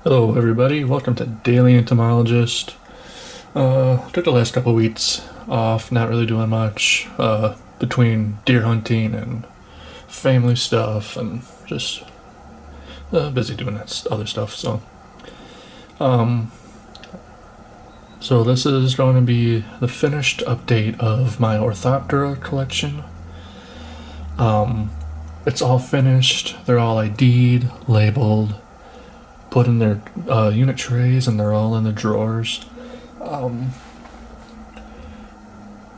Hello everybody, welcome to Daily Entomologist. Took the last couple weeks off, not really doing much, between deer hunting and family stuff and just busy doing that other stuff, so this is going to be the finished update of my Orthoptera collection. It's all finished, they're all ID'd, labeled, put in their unit trays, and they're all in the drawers.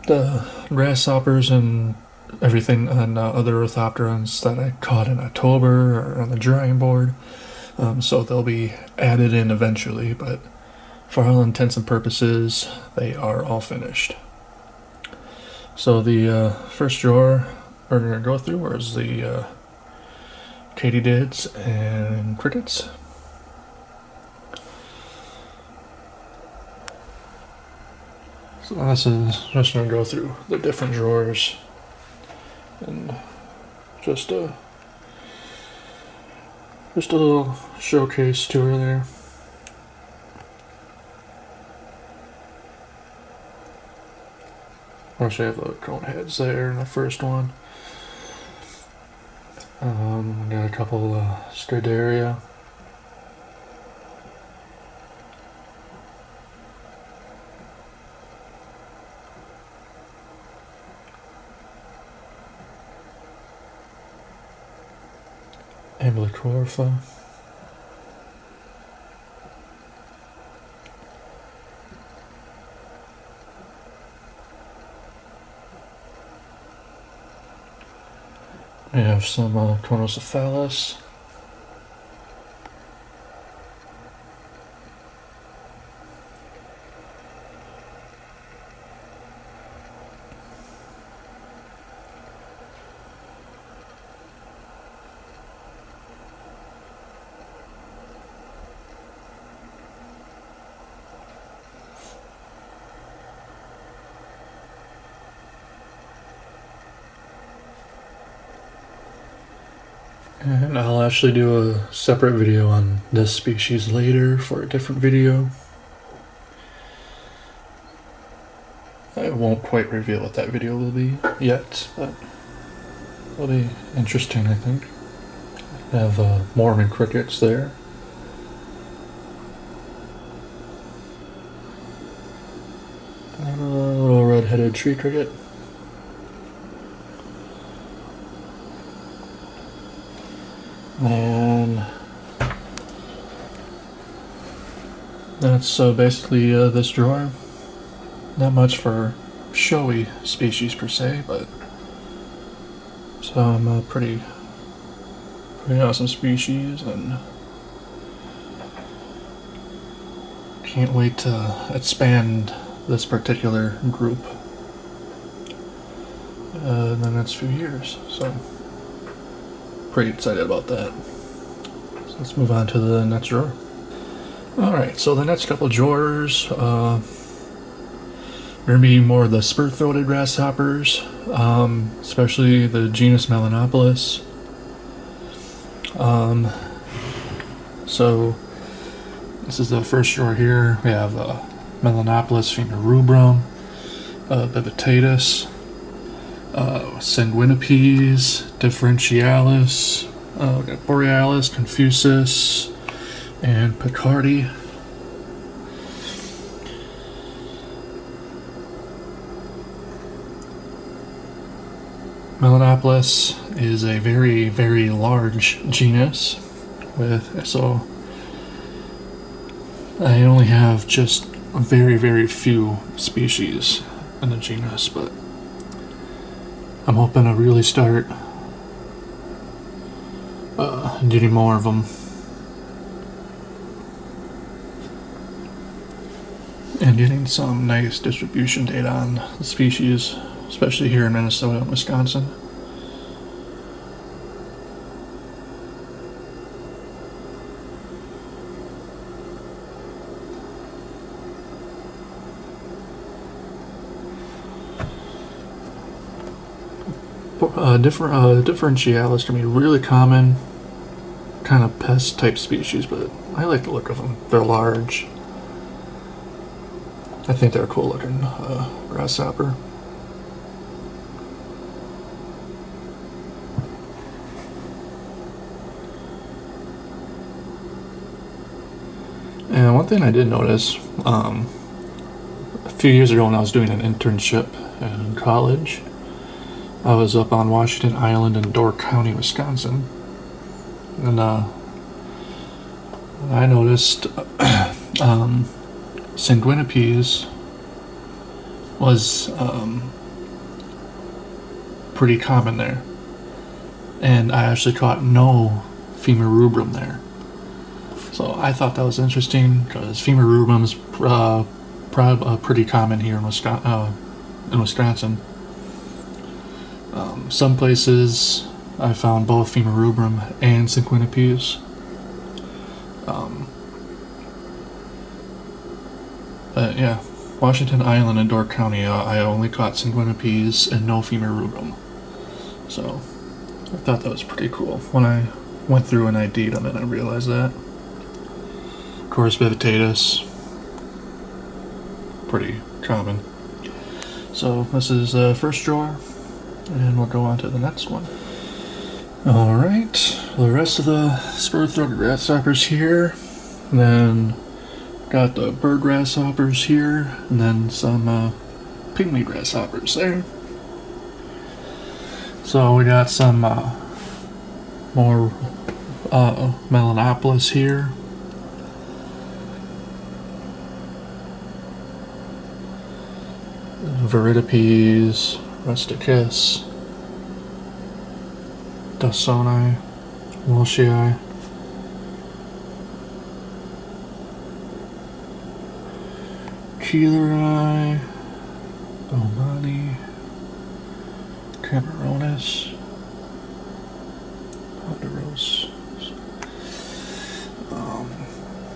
The grasshoppers and everything and other orthopterans that I caught in October are on the drawing board, so they'll be added in eventually, but for all intents and purposes they are all finished. So the first drawer we're going to go through is the Katydids and Crickets. So this is just going to go through the different drawers and just a little showcase tour there. I actually have the cone heads there in the first one. Got a couple Scuderia. Amblycorpha. We have some Conocephalus. And I'll actually do a separate video on this species later for a different video. I won't quite reveal what that video will be yet, but it'll be interesting, I think. I have Mormon crickets there. And a little red-headed tree cricket. And that's basically this drawer. Not much for showy species per se, but some pretty awesome species, and can't wait to expand this particular group in the next few years. So pretty excited about that. So let's move on to the next drawer. Alright, so the next couple drawers are going to be more of the Spur-Throated Grasshoppers, especially the genus Melanopolis. So this is the first drawer here. We have Melanopolis femorubrum, Bibitatus, Sanguinipes, Differentialis, Borealis, Confusus, and Picardi. Melanopolis is a very, very large genus, so I only have just very, very few species in the genus, but I'm hoping to really start getting more of them and getting some nice distribution data on the species, especially here in Minnesota and Wisconsin. Differentialis can be really common kind of pest type species, but I like the look of them. They're large. I think they're a cool looking grasshopper. And one thing I did notice, a few years ago when I was doing an internship in college, I was up on Washington Island in Door County, Wisconsin, and I noticed sanguinipes was pretty common there, and I actually caught no femur rubrum there. So I thought that was interesting because femur rubrum is pretty common here in Wisconsin. Some places I found both femur rubrum and sanguinipes. But yeah, Washington Island and Door County, I only caught sanguinipes and no femur rubrum. So I thought that was pretty cool. When I went through and ID'd them, and I realized that. Of course, Vivitatous, pretty common. So this is the first drawer, and we'll go on to the next one. Alright, the rest of the Spur-Throated Grasshoppers here, and then got the bird grasshoppers here, and then some pygmy grasshoppers there. So we got some more Melanopolis here. Viridipes, rusticus, Dawsoni, Walshii, Keeleri, Omani, Cameronis, Ponderosa.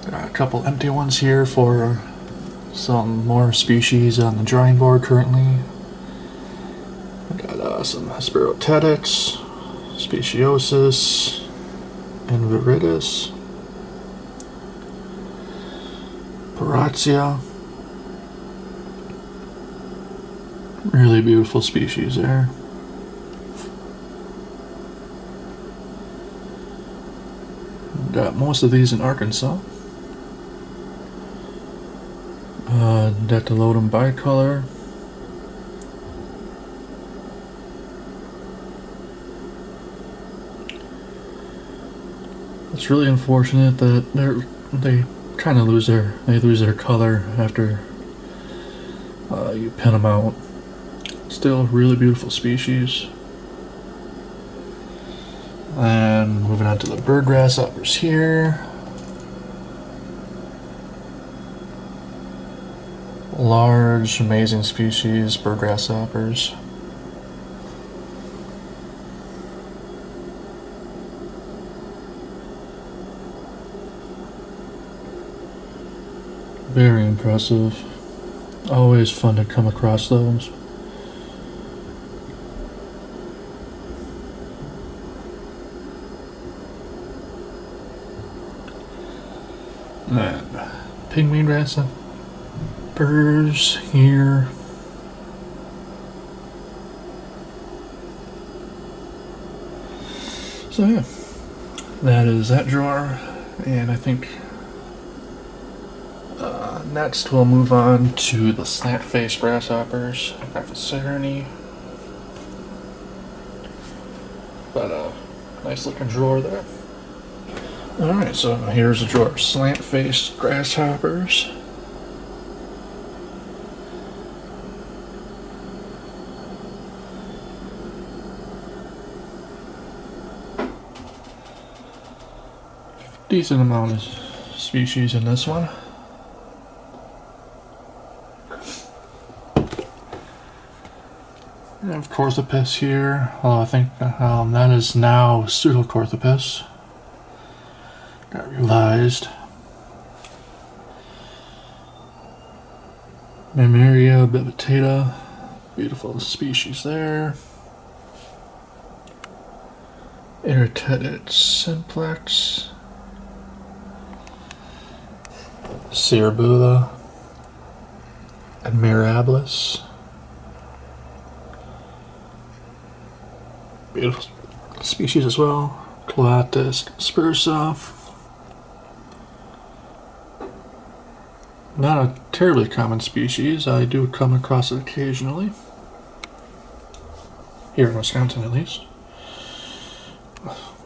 Got a couple empty ones here for some more species on the drawing board currently. I got some Hesperotetyx, Speciosus, and Viridis, Paratia. Really beautiful species there. Got most of these in Arkansas. Dactylodon bicolor. It's really unfortunate that they kind of lose their color after you pin them out. Still a really beautiful species. And moving on to the bird grasshoppers here. Large, amazing species, bird grasshoppers. Very impressive. Always fun to come across those. And pygmy grasshoppers here. So yeah, that is that drawer, and I think next we'll move on to the slant-faced grasshoppers. Graphocerni. But nice looking drawer there. Alright, so here's a drawer of slant-faced grasshoppers. Decent amount of species in this one. We have Orthoptera here. Although I think that is now Pseudoorthoptera. Got revised. Mammaria bibitata. Beautiful species there. Irritated simplex. Cerebula, Admirabilis. Beautiful species as well. Cloatis Spursoff. Not a terribly common species. I do come across it occasionally. Here in Wisconsin, at least.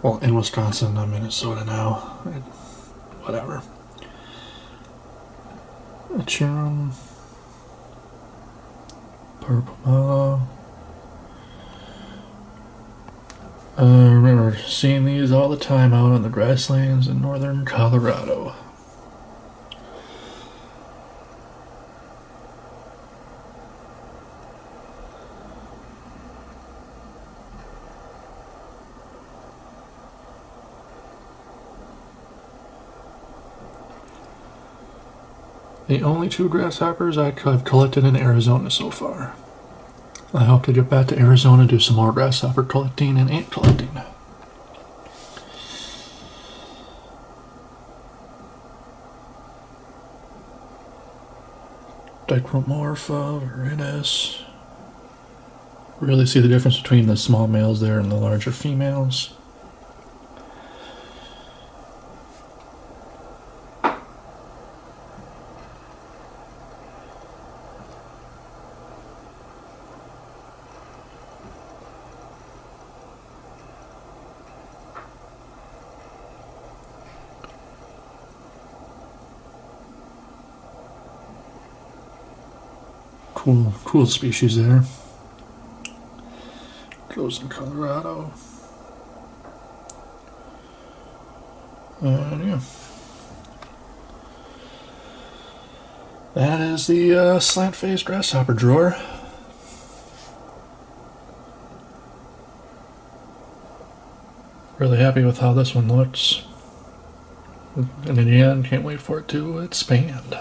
Well, in Wisconsin, I'm in Minnesota now. Whatever. Acherum. Purple Mallow. I remember seeing these all the time out on the grasslands in northern Colorado. The only 2 grasshoppers I've collected in Arizona so far. I hope to get back to Arizona, do some more grasshopper collecting and ant collecting. Dichromorpha, Viridis. Really see the difference between the small males there and the larger females. Cool species there. Grows in Colorado. And yeah. That is the slant-faced grasshopper drawer. Really happy with how this one looks. And in the end, can't wait for it to expand.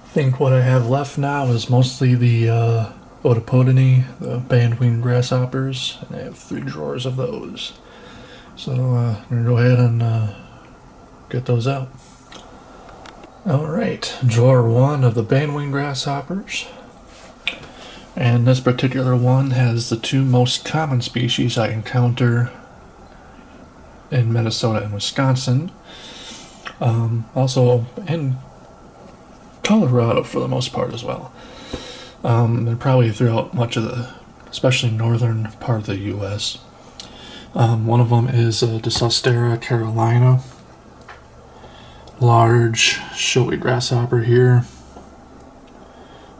I think what I have left now is mostly the Orthoptera, the Bandwing Grasshoppers, and I have 3 drawers of those. So I'm going to go ahead and get those out. Alright, drawer 1 of the Bandwing Grasshoppers. And this particular one has the 2 most common species I encounter in Minnesota and Wisconsin. Also in Colorado for the most part as well. And probably throughout much of the, especially northern part of the U.S. One of them is Dysostera Carolina. Large, showy grasshopper here.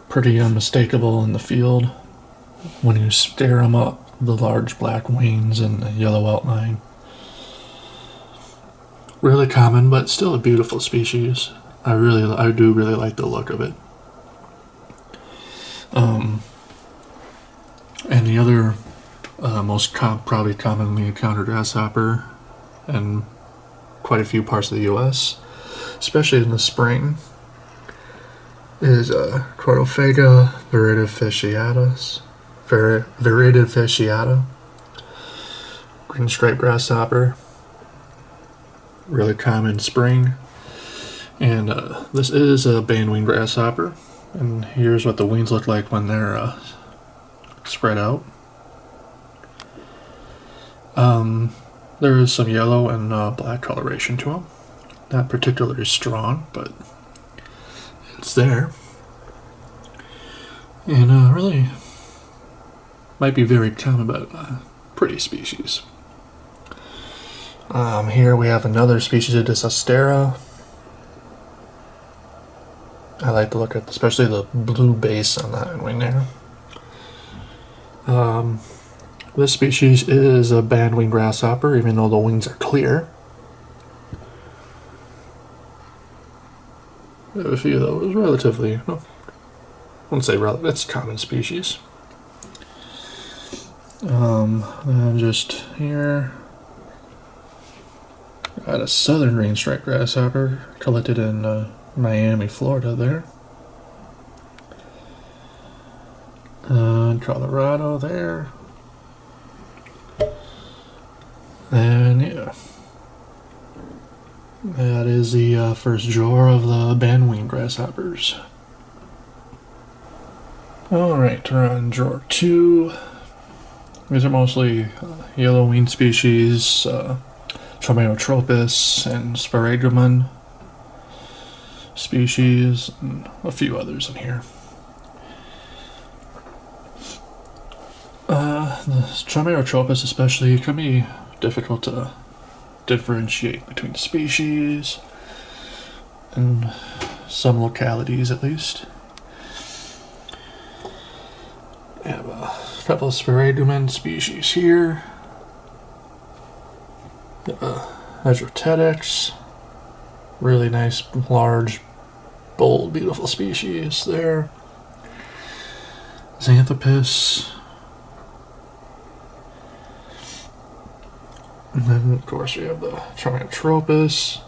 Pretty unmistakable in the field when you stare them up, the large black wings and the yellow outline. Really common, but still a beautiful species. I do really like the look of it. And the other most probably commonly encountered grasshopper in quite a few parts of the U.S., especially in the spring, is Crotophaga viridifasciata, green striped grasshopper. Really common in spring. And this is a bandwing grasshopper, and here's what the wings look like when they're spread out. There is some yellow and black coloration to them. Not particularly strong, but it's there. And really might be very common, but pretty species. Here we have another species of Dysostera. I like to look at especially the blue base on that wing there. This species is a bandwing grasshopper, even though the wings are clear. We have a few of those, relatively, well, I wouldn't say relative, it's a common species. And just here, got a southern green striped grasshopper collected in Miami, Florida there. Colorado there. And yeah. That is the first drawer of the Bandwing Grasshoppers. Alright, we're on drawer 2. These are mostly yellow winged species, Triotropus and Spur-Throated species, and a few others in here. The Triotropus especially can be difficult to differentiate between species, in some localities at least. We have a couple of Spur-Throated species here. Katydids, really nice, large, bold, beautiful species there. Xanthopus. And then, of course, we have the Triotropus.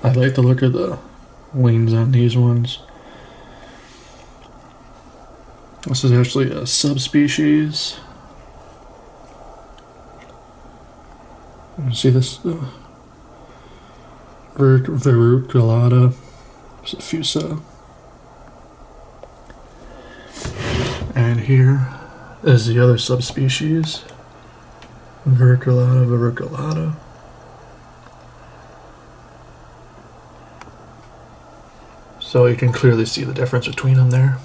I like the look of the wings on these ones. This is actually a subspecies. You see this? Verruculata suffusa. And here is the other subspecies, verruculata. So you can clearly see the difference between them there.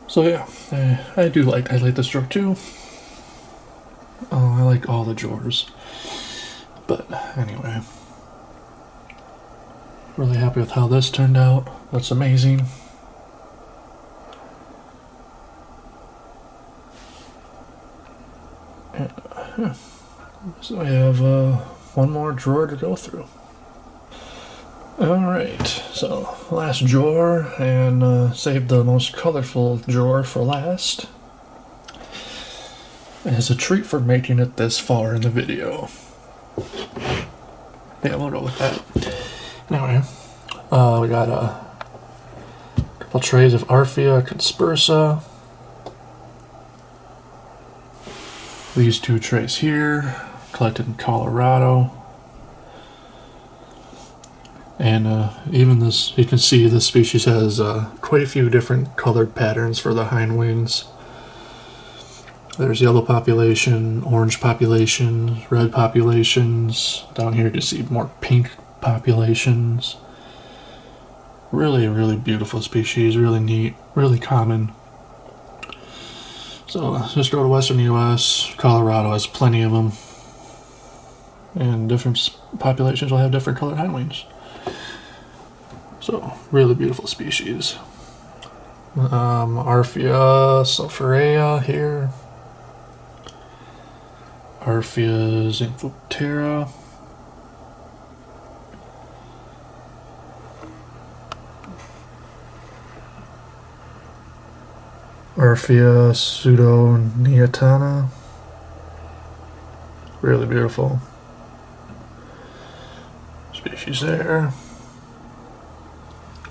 So yeah, I like this drawer too. Oh, I like all the drawers. But anyway, really happy with how this turned out. Looks amazing. And, yeah. So we have one more drawer to go through. Alright, so last drawer, and saved the most colorful drawer for last. And it's a treat for making it this far in the video. Yeah, we'll go with that. Anyway, we got a couple trays of Arphia conspersa. These 2 trays here, collected in Colorado. And even this, you can see this species has quite a few different colored patterns for the hind wings. There's yellow population, orange populations, red populations. Down here you can see more pink populations. Really, really beautiful species, really neat, really common. So just go to Western US, Colorado has plenty of them. And different populations will have different colored hind wings. So, really beautiful species. Arphia sulphurea here. Arphia xanthoptera. Arphia pseudoneatana. Really beautiful species there.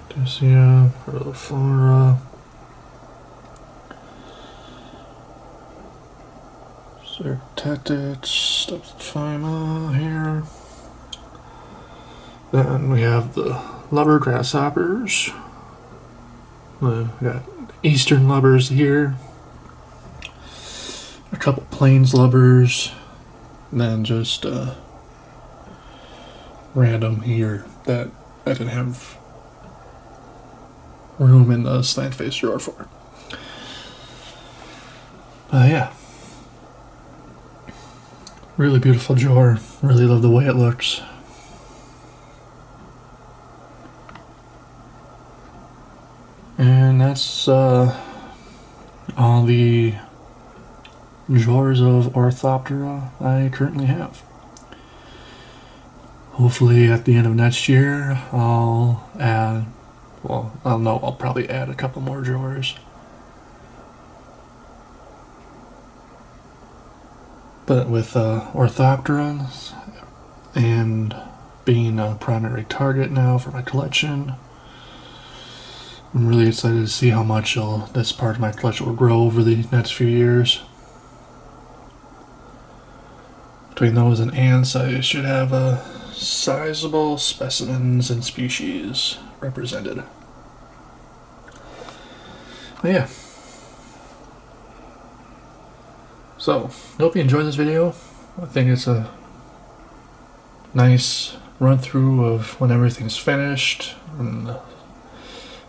Dysostera, Orthoptera, Katydids, Dysostera here. Then we have the lubber grasshoppers. We got eastern lubbers here. A couple plains lubbers. And then just random here that I didn't have room in the slant face drawer for. Yeah. Really beautiful drawer. Really love the way it looks. And that's all the drawers of Orthoptera I currently have. Hopefully at the end of next year I'll add, well, I'll probably add a couple more drawers. But with Orthoptera and being a primary target now for my collection, I'm really excited to see how much this part of my collection will grow over the next few years. Between those and ants, I should have sizable specimens and species represented. But yeah. So, I hope you enjoyed this video. I think it's a nice run through of when everything's finished and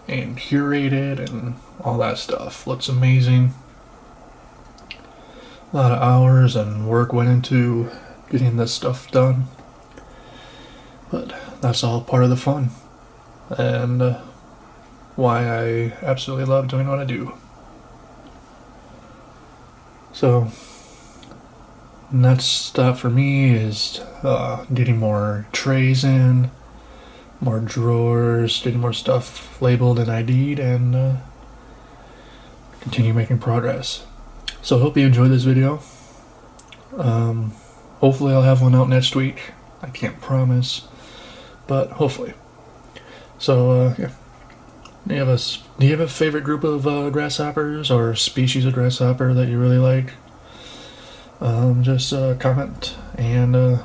curated and all that stuff. Looks amazing. A lot of hours and work went into getting this stuff done, but that's all part of the fun and why I absolutely love doing what I do. So next step for me is getting more trays in, more drawers, getting more stuff labeled and ID'd, and continue making progress. So I hope you enjoyed this video. Hopefully I'll have one out next week. I can't promise, but hopefully. So yeah. Do you have a favorite group of grasshoppers or species of grasshopper that you really like? Just comment and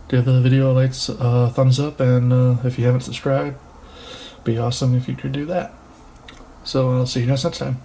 give the video a thumbs up, and if you haven't subscribed, it'd be awesome if you could do that. So I'll see you guys next time.